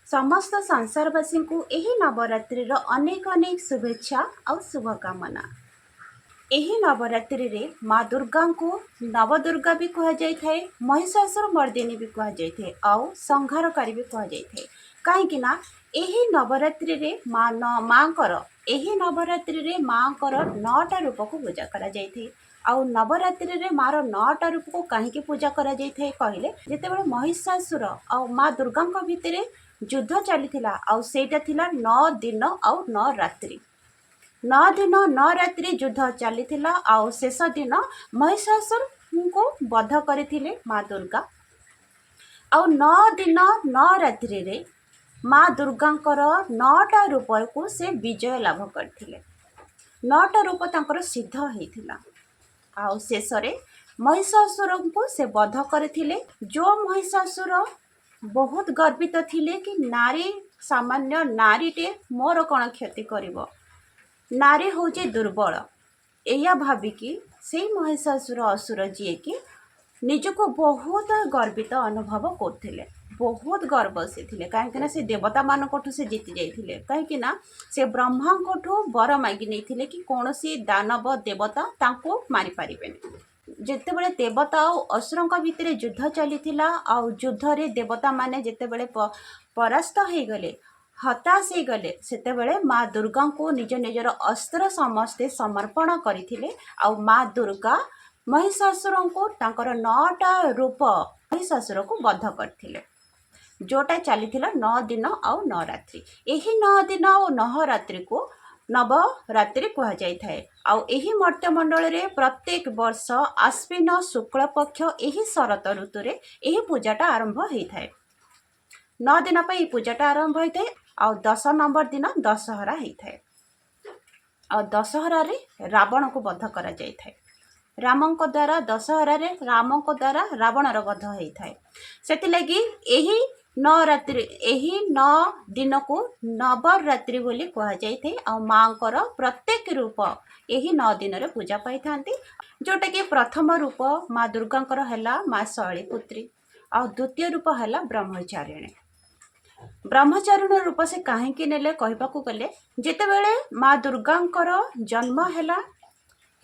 समस्त संसारवासी को यही नवरात्रि अनेक अनेक शुभेच्छा और शुभकामना। यही नवरात्रि रे माँ दुर्गा को नवदुर्गा भी कहुए, महिषासुर मर्दिनी भी कहुए और संहारकारी भी कहुए। कहीं यही नवरात्रि रे माँकर यही नवरात्रि रे माँकर 9टा रूप को पूजा करा जाए। आउ नवरात्रि रे मार 9टा रूप को कहीं पूजा करा जाए कहले जितेबाला महिषासुर और माँ दुर्गा भितर युद्ध चली आउ सेटा थिला 9 दिन और 9 रात्रि 9 दिन 9 रात्रि युद्ध चली आउ शेष दिन महिषासुर को वध करथिले माँ दुर्गा। आउ 9 दिन 9 रात्रि रे माँ दुर्गांकर 9टा रूप को से विजय लाभ करथिले। 9टा रूप तांकर सिद्ध होइथिला आउ शेष रे महिषासुर को से वध करथिले। जो महिषासुर बहुत गर्वित थिले कि नारी सामान्य नारीटे मोर कौन क्षति करिवो, नारी होचे दुर्बल या भाविकी से महिषासुर असुर जी कि निजको बहुत गर्वित अनुभव करथिले। बहुत गर्व से थिले कहीं से देवता मानकठू से जीति जाइथिले। कहीं से ब्रह्मा कोठू वर मागी नहीं कि कौन सी दानव देवता तांको मारी पारिबेनी। जितेबले देवता और असुर भितर युद्ध चली युद्ध रे देवता माने जितेबले परास्त हो गले, हताश हो गले, सेतेबले माँ दुर्गा को निज निजर अस्त्र समस्ते समर्पण करथिले। आउ माँ दुर्गा महिषासुर को तांकर 9टा रूप महिषासुर को वध करथिले, जोटा चली 9 दिन और 9 रात्रि। यही 9 दिन और 9 रात्रि को नवरात्रि कह जाए। आउ एही मर्त्यमंडल रे प्रत्येक वर्ष आश्विन शुक्ल पक्ष एही शरत ऋतु रे एही पूजाटा आरंभ होता है। 9 दिन पर पूजाटा आरंभ होता है। आउ 10 नंबर दिन दशहरा होता है। और दशहरा रे रावण को वध करा जाए। रामक द्वारा दशहरा रे रामक द्वारा रावणर वध होता है। से लगी यही 9 रात्रि यही 9 दिन को नवरात्रि बोली कह जाए। आ माँकर प्रत्येक रूप यही 9 दिन रे पूजा पाई थांती, जोटा कि प्रथम रूप माँ दुर्गांकर हैला माँ शैलपुत्री और द्वितीय रूप हैला ब्रह्मचारिणी। ब्रह्मचारिणी रूप से कहीं नेले कहबाकू गले जितेबले माँ दुर्गांकर जन्म हैला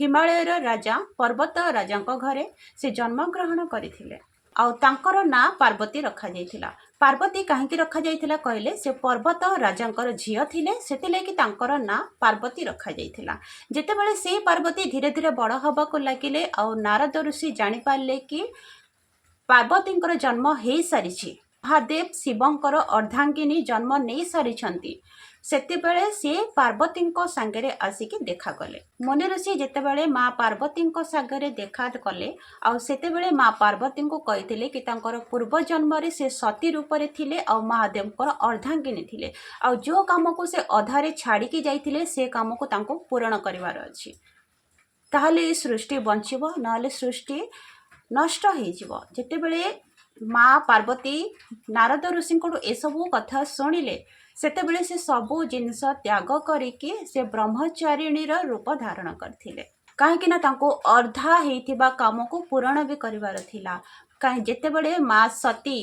हिमालयर राजा पर्वत राजा घरे से जन्म ग्रहण करथिले। आउ तांकर ना पार्वती रखा जाइथिला। पार्वती कहीं रखा जाइथिला कहले से पर्वत राजांकर झियो थिले, सेतिलेकि तांकर ना पार्वती रखा जाइथिला। जेतेबेले से पार्वती धीरे धीरे बड़ हबा को लागिले आउ नारद ऋषि जानि पारले कि पार्वतींकर जन्म हो सारी, महादेव शिवंकर अर्धांगिनी जन्म नहीं सारी। सेतेबेले से पार्वती सांगरे आसिकी देखा कले। मुनि ऋषि जेतेबेले माँ पार्वती सांगरे देखा कले आउ सेतेबेले माँ पार्वती को कहिथिले कि तांकर पूर्व जन्म रे से सती रूप रे थिले आउ महादेवकर अर्धांगिनी थिले। आउ जो काम को से अधारे छाड़ी की जाइथिले से काम को तांको पूर्ण करिवार अछि। ताहले ए सृष्टि बंचिबो, नहले सृष्टि नष्ट होइजिबो। जेतेबेले माँ पार्वती नारद ऋषि को ए सबु कथा शुणिले सेतेबेले से सबु जिनस त्याग करिके से ब्रह्मचारिणी रूप धारण करथिले। कहीं तांको अर्धा हेतिबा काम को पूर्ण भी करिवार थिला। कहीं जेतेबेले माँ सती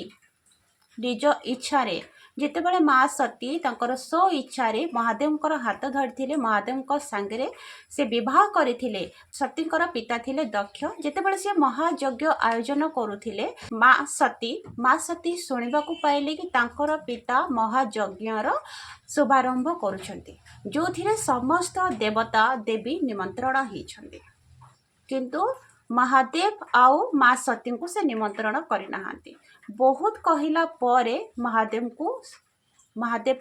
निज इच्छा रे जितेबले माँ सती तांकर सो इच्छा रे महादेवकर हाथ धरिथिले, महादेव सांगरे से विवाह करथिले। सतींकर पिता थिले दक्ष। जितेबले से महायज्ञ आयोजन करुथिले माँ सती शुणिबा को पाइले कि तांकर पिता महायज्ञर शुभारंभ करुछंती, जो थिरे समस्त देवता देवी निमंत्रण होइछंती, किंतु महादेव आउ माँ सती को से निमंत्रण करना। बहुत कहला परे महादेव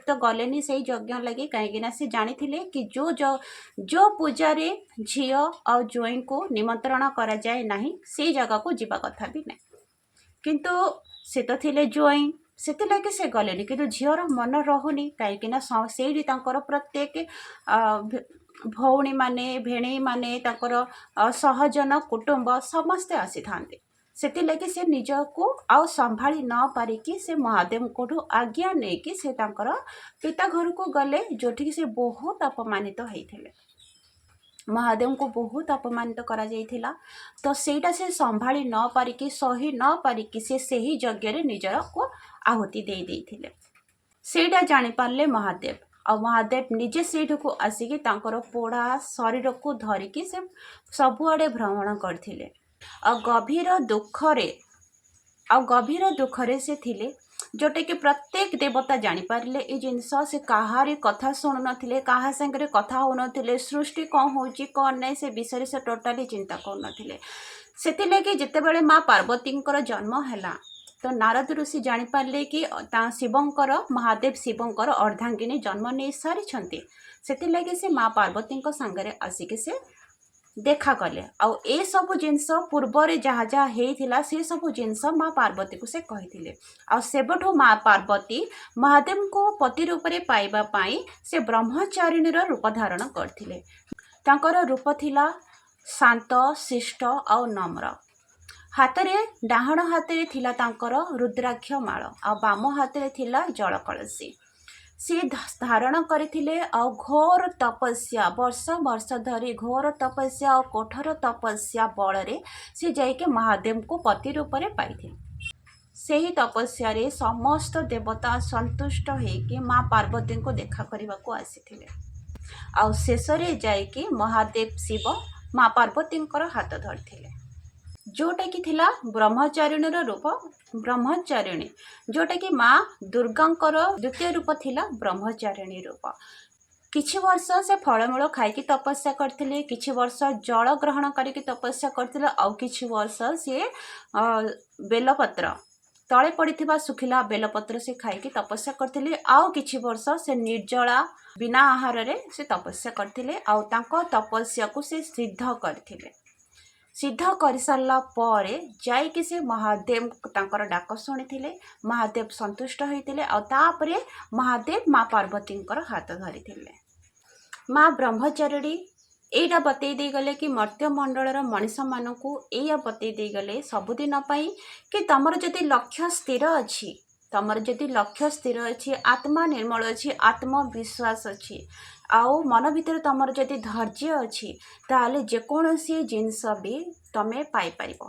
तो गलेनी से यज्ञ लगे, कहीं से जानी कि जो पूजा रे झियो और जोई को निमंत्रण करा जाए नहीं से जगह को जीवा कथा भी नहीं। किंतु से तो थिले जोई से लगे से गलेनी, किंतु झीर मन रहुनी कहीं से प्रत्येक भौणी माने भेणी माने ताकर सहजन कुटुंब समस्ते आसी थांते। सेति लगे से निज को आउ संभाली न पारिकी से महादेव को आज्ञा नहीं कि से तांकर पिता घर को गले, जोठी से बहुत अपमानित होइथिले। महादेव को बहुत अपमानित करा जाइथिला। तो सेटा से संभाली न पारिकी सही न पारिकी से सही यज्ञ रे निजर को आहुति दे देइथिले। ସେଇଟା ଜାଣିପାରିଲେ ମହାଦେବ। ଆଉ ମହାଦେବ ନିଜେ ସେଇଠିକୁ ଆସିକି ତାଙ୍କର ପୋଡ଼ା ଶରୀରକୁ ଧରିକି ସେ ସବୁଆଡ଼େ ଭ୍ରମଣ କରିଥିଲେ। ଆଉ ଗଭୀର ଦୁଃଖରେ ସେ ଥିଲେ, ଯୋଉଟାକି ପ୍ରତ୍ୟେକ ଦେବତା ଜାଣିପାରିଲେ ଏ ଜିନିଷ। ସେ କାହାରି କଥା ଶୁଣୁନଥିଲେ, କାହା ସାଙ୍ଗରେ କଥା ହେଉନଥିଲେ, ସୃଷ୍ଟି କ'ଣ ହେଉଛି କ'ଣ ନାହିଁ ସେ ବିଷୟରେ ସେ ଟୋଟାଲି ଚିନ୍ତା କରୁନଥିଲେ। ସେଥିଲାଗି ଯେତେବେଳେ ମା ପାର୍ବତୀଙ୍କର ଜନ୍ମ ହେଲା ତ ନାରଦ ଋଷି ଜାଣିପାରିଲେ କି ମହାଦେବ ଶିବଙ୍କର ଅର୍ଦ୍ଧାଙ୍ଗିନୀ ଜନ୍ମ ନେଇ ସାରିଛନ୍ତି। ସେଥିଲାଗି ସେ ମା ପାର୍ବତୀଙ୍କ ସାଙ୍ଗରେ ଆସିକି ସେ ଦେଖା କଲେ। ଆଉ ଏସବୁ ଜିନିଷ ପୂର୍ବରେ ଯାହା ଯାହା ହେଇଥିଲା ସେ ସବୁ ଜିନିଷ ମା ପାର୍ବତୀକୁ ସେ କହିଥିଲେ। ଆଉ ସେବେଠୁ ମା ପାର୍ବତୀ ମହାଦେବଙ୍କୁ ପତି ରୂପରେ ପାଇବା ପାଇଁ ସେ ବ୍ରହ୍ମଚାରିଣୀର ରୂପ ଧାରଣ କରିଥିଲେ। ତାଙ୍କର ରୂପ ଥିଲା ଶାନ୍ତ, ଶିଷ୍ଟ ଆଉ ନମ୍ର। ଡାହାଣ ହାତରେ ଥିଲା ତାଙ୍କର ରୁଦ୍ରାକ୍ଷ ମାଳ, ଆଉ ବାମ ହାତରେ ଥିଲା ଜଳ କଳସୀ ସେ ଧାରଣ କରିଥିଲେ। ଆଉ ଘୋର ତପସ୍ୟା, ବର୍ଷ ବର୍ଷ ଧରି ଘୋର ତପସ୍ୟା ଆଉ କଠୋର ତପସ୍ୟା ବଳରେ ସେ ଯାଇକି ମହାଦେବଙ୍କୁ ପତି ରୂପରେ ପାଇଥିଲେ। ସେହି ତପସ୍ୟାରେ ସମସ୍ତ ଦେବତା ସନ୍ତୁଷ୍ଟ ହେଇକି ମା ପାର୍ବତୀଙ୍କୁ ଦେଖା କରିବାକୁ ଆସିଥିଲେ। ଆଉ ଶେଷରେ ଯାଇକି ମହାଦେବ ଶିବ ମା ପାର୍ବତୀଙ୍କର ହାତ ଧରିଥିଲେ, ଯୋଉଟାକି ଥିଲା ବ୍ରହ୍ମଚାରିଣୀର ରୂପ। ବ୍ରହ୍ମଚାରିଣୀ ଯୋଉଟାକି ମା ଦୁର୍ଗାଙ୍କର ଦ୍ୱିତୀୟ ରୂପ ଥିଲା ବ୍ରହ୍ମଚାରିଣୀ ରୂପ। କିଛି ବର୍ଷ ସେ ଫଳମୂଳ ଖାଇକି ତପସ୍ୟା କରିଥିଲେ, କିଛି ବର୍ଷ ଜଳ ଗ୍ରହଣ କରିକି ତପସ୍ୟା କରିଥିଲେ, ଆଉ କିଛି ବର୍ଷ ସିଏ ବେଲପତ୍ର ତଳେ ପଡ଼ିଥିବା ଶୁଖିଲା ବେଲପତ୍ର ସେ ଖାଇକି ତପସ୍ୟା କରିଥିଲେ, ଆଉ କିଛି ବର୍ଷ ସେ ନିର୍ଜଳା ବିନା ଆହାରରେ ସେ ତପସ୍ୟା କରିଥିଲେ। ଆଉ ତାଙ୍କ ତପସ୍ୟାକୁ ସେ ସିଦ୍ଧ କରିଥିଲେ। ସିଦ୍ଧ କରିସାରିଲା ପରେ ଯାଇକି ସେ ମହାଦେବ ତାଙ୍କର ଡାକ ଶୁଣିଥିଲେ, ମହାଦେବ ସନ୍ତୁଷ୍ଟ ହୋଇଥିଲେ। ଆଉ ତାପରେ ମହାଦେବ ମା ପାର୍ବତୀଙ୍କର ହାତ ଧରିଥିଲେ। ମା ବ୍ରହ୍ମଚାରିଣୀ ଏଇଟା ବତେଇ ଦେଇଗଲେ କି ମର୍ତ୍ତ୍ୟମଣ୍ଡଳର ମଣିଷମାନଙ୍କୁ ଏଇଆ ବତେଇ ଦେଇଗଲେ ସବୁଦିନ ପାଇଁ କି ତମର ଯଦି ଲକ୍ଷ୍ୟ ସ୍ଥିର ଅଛି, ଆତ୍ମା ନିର୍ମଳ ଅଛି, ଆତ୍ମବିଶ୍ୱାସ ଅଛି, ଆଉ ମନ ଭିତରେ ତମର ଯଦି ଧୈର୍ଯ୍ୟ ଅଛି, ତାହେଲେ ଯେକୌଣସି ଜିନିଷ ବି ତମେ ପାଇପାରିବ।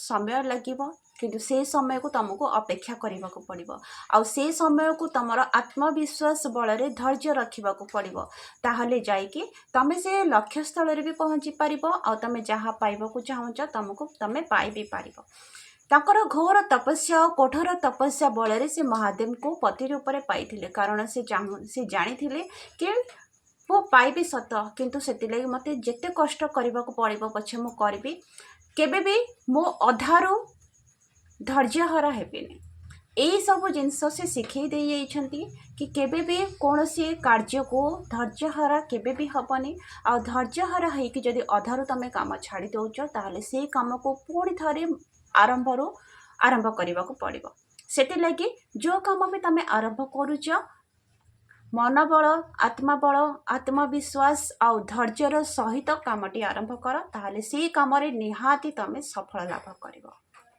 ସମୟ ଲାଗିବ, କିନ୍ତୁ ସେ ସମୟକୁ ତମକୁ ଅପେକ୍ଷା କରିବାକୁ ପଡ଼ିବ। ଆଉ ସେ ସମୟକୁ ତମର ଆତ୍ମବିଶ୍ୱାସ ବଳରେ ଧୈର୍ଯ୍ୟ ରଖିବାକୁ ପଡ଼ିବ। ତାହେଲେ ଯାଇକି ତମେ ସେ ଲକ୍ଷ୍ୟସ୍ଥଳରେ ବି ପହଞ୍ଚି ପାରିବ। ଆଉ ତମେ ଯାହା ପାଇବାକୁ ଚାହୁଁଛ ତମେ ପାଇ ବି ପାରିବ। ତାଙ୍କର ଘୋର ତପସ୍ୟା ଓ କଠୋର ତପସ୍ୟା ବଳରେ ସେ ମହାଦେବଙ୍କୁ ପତି ରୂପରେ ପାଇଥିଲେ। କାରଣ ସେ ଜାଣିଥିଲେ କି ମୁଁ ପାଇବି ସତ, କିନ୍ତୁ ସେଥିଲାଗି ମୋତେ ଯେତେ କଷ୍ଟ କରିବାକୁ ପଡ଼ିବ ପଛେ ମୁଁ କରିବି, କେବେ ବି ମୁଁ ଅଧାରୁ ଧୈର୍ଯ୍ୟହରା ହେବିନି। ଏହିସବୁ ଜିନିଷ ସେ ଶିଖେଇ ଦେଇଯାଇଛନ୍ତି କି କେବେ ବି କୌଣସି କାର୍ଯ୍ୟକୁ ଧୈର୍ଯ୍ୟହରା କେବେ ବି ହେବନି। ଆଉ ଧୈର୍ଯ୍ୟହରା ହେଇକି ଯଦି ଅଧାରୁ ତମେ କାମ ଛାଡ଼ି ଦେଉଛ, ତାହେଲେ ସେଇ କାମକୁ ପୁଣି ଥରେ ଆରମ୍ଭ କରିବାକୁ ପଡ଼ିବ। ସେଥିଲାଗି ଯେଉଁ କାମ ବି ତମେ ଆରମ୍ଭ କରୁଛ, ମନୋବଳ, ଆତ୍ମବଳ, ଆତ୍ମବିଶ୍ୱାସ ଆଉ ଧୈର୍ଯ୍ୟର ସହିତ କାମଟି ଆରମ୍ଭ କର, ତାହେଲେ ସେଇ କାମରେ ନିହାତି ତମେ ସଫଳ ଲାଭ କରିବ।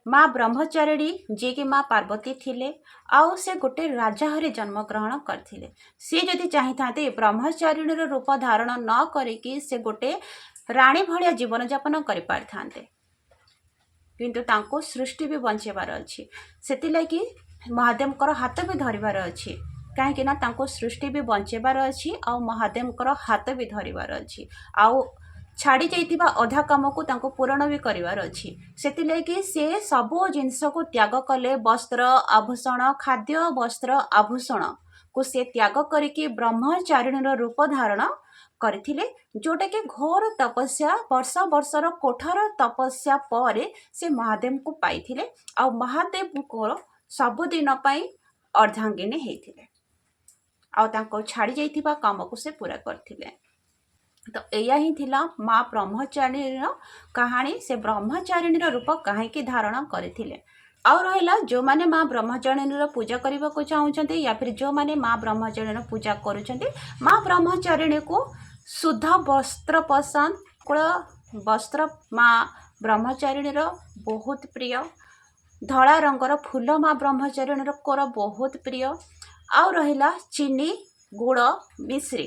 ମା ବ୍ରହ୍ମଚାରିଣୀ ଯିଏକି ମା ପାର୍ବତୀ ଥିଲେ, ଆଉ ସେ ଗୋଟେ ରାଜା ଘରେ ଜନ୍ମଗ୍ରହଣ କରିଥିଲେ। ସେ ଯଦି ଚାହିଁଥାନ୍ତେ ବ୍ରହ୍ମଚାରିଣୀର ରୂପ ଧାରଣ ନ କରିକି ସେ ଗୋଟେ ରାଣୀ ଭଳିଆ ଜୀବନଯାପନ କରିପାରିଥାନ୍ତେ, କିନ୍ତୁ ତାଙ୍କୁ ସୃଷ୍ଟି ବି ବଞ୍ଚାଇବାର ଅଛି। ସେଥିଲାଗି ମହାଦେବଙ୍କର ହାତ ବି ଧରିବାର ଅଛି, କାହିଁକି ନା ତାଙ୍କୁ ସୃଷ୍ଟି ବି ବଞ୍ଚାଇବାର ଅଛି, ଆଉ ମହାଦେବଙ୍କର ହାତ ବି ଧରିବାର ଅଛି, ଆଉ ଛାଡ଼ି ଯାଇଥିବା ଅଧା କାମକୁ ତାଙ୍କୁ ପୂରଣ ବି କରିବାର ଅଛି। ସେଥିଲାଗି ସେ ସବୁ ଜିନିଷକୁ ତ୍ୟାଗ କଲେ। ବସ୍ତ୍ର ଆଭୂଷଣ, ଖାଦ୍ୟ ବସ୍ତ୍ର ଆଭୂଷଣକୁ ସେ ତ୍ୟାଗ କରିକି ବ୍ରହ୍ମଚାରିଣୀର ରୂପ ଧାରଣ କରିଥିଲେ, ଯୋଉଟାକି ଘୋର ତପସ୍ୟା, ବର୍ଷ ବର୍ଷର କଠୋର ତପସ୍ୟା ପରେ ସେ ମହାଦେବଙ୍କୁ ପାଇଥିଲେ। ଆଉ ମହାଦେବଙ୍କର ସବୁଦିନ ପାଇଁ ଅର୍ଦ୍ଧାଙ୍ଗିନୀ ହେଇଥିଲେ, ଆଉ ତାଙ୍କୁ ଛାଡ଼ି ଯାଇଥିବା କାମକୁ ସେ ପୁରା କରିଥିଲେ। ତ ଏଇଆ ହିଁ ଥିଲା ମା ବ୍ରହ୍ମଚାରିଣୀର କାହାଣୀ। ସେ ବ୍ରହ୍ମଚାରିଣୀର ରୂପ କାହିଁକି ଧାରଣ କରିଥିଲେ। ଆଉ ରହିଲା ଯେଉଁମାନେ ମା ବ୍ରହ୍ମଚାରିଣୀର ପୂଜା କରିବାକୁ ଚାହୁଁଛନ୍ତି, ୟା ଫିର ଯେଉଁମାନେ ମା ବ୍ରହ୍ମଚାରିଣୀର ପୂଜା କରୁଛନ୍ତି, ମା ବ୍ରହ୍ମଚାରିଣୀକୁ ଶୁଦ୍ଧ ବସ୍ତ୍ର ପସନ୍ଦ, ବସ୍ତ୍ର ମା ବ୍ରହ୍ମଚାରିଣୀର ବହୁତ ପ୍ରିୟ। ଧଳା ରଙ୍ଗର ଫୁଲ ମା ବ୍ରହ୍ମଚାରିଣୀର ବହୁତ ପ୍ରିୟ। ଆଉ ରହିଲା ଚିନି, ଗୁଡ଼, ମିଶ୍ରି,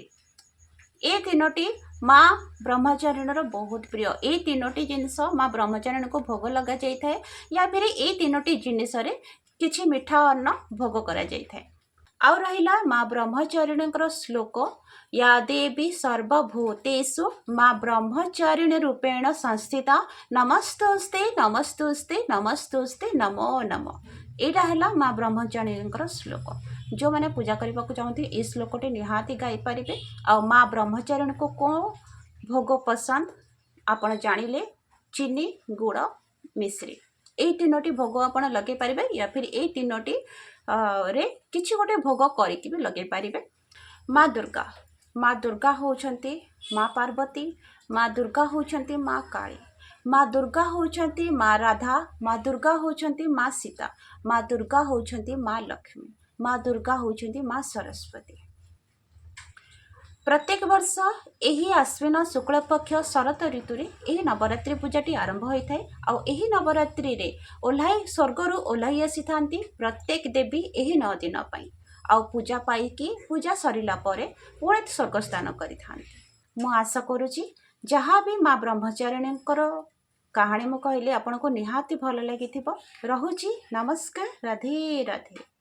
ଏ ତିନୋଟି ମା ବ୍ରହ୍ମଚାରିଣୀର ବହୁତ ପ୍ରିୟ। ଏଇ ତିନୋଟି ଜିନିଷ ମା ବ୍ରହ୍ମଚାରିଣୀକୁ ଭୋଗ ଲଗାଯାଇଥାଏ, ୟା ଫିର ଏଇ ତିନୋଟି ଜିନିଷରେ କିଛି ମିଠା ଅନ୍ନ ଭୋଗ କରାଯାଇଥାଏ। आउ रहिला माँ ब्रह्मचारिणीଙ୍କର श्लोक या देवी सर्वभूतेषु माँ ब्रह्मचारिणी रूपेण संस्थिता नमस्तुस्ते नमस्तुस्ते नमस्तुस्ते नमो नम। एटा है माँ ब्रह्मचारिणीଙ୍କର श्लोक। जो मैंने पूजा करने को चाहते ये श्लोकटे निहाती गाई पारे। आ माँ ब्रह्मचारिणी को कौन भोग पसंद आपण जानिले चीनी गुड़ मिश्री ये तीनोटी भोग आपण लगे पारे या फिर ये तीनोटी रे किछि गोटे भोग करके भी लगे पारे। माँ दुर्गा होचंती माँ पार्वती, माँ दुर्गा होचंती माँ काली, माँ दुर्गा होचंती माँ राधा, माँ दुर्गा होचंती माँ सीता, माँ दुर्गा होचंती माँ लक्ष्मी, माँ दुर्गा होचंती माँ सरस्वती। प्रत्येक वर्ष यही आश्विन शुक्ल पक्ष शरत ऋतु यही नवरात्रि पूजाटी आरंभ होता है। आही नवरात्रि रे ओह्लाई स्वर्गर ओह्लाई आसी था प्रत्येक देवी यही 9 दिन आ पूजा पाई पूजा सरला पुणी स्वर्ग स्थान करि आशा करुँची जहाँ भी माँ ब्रह्मचारिणी कहानी मु कहली आपन को निहाती भल लगी। रोची नमस्कार, राधे राधे।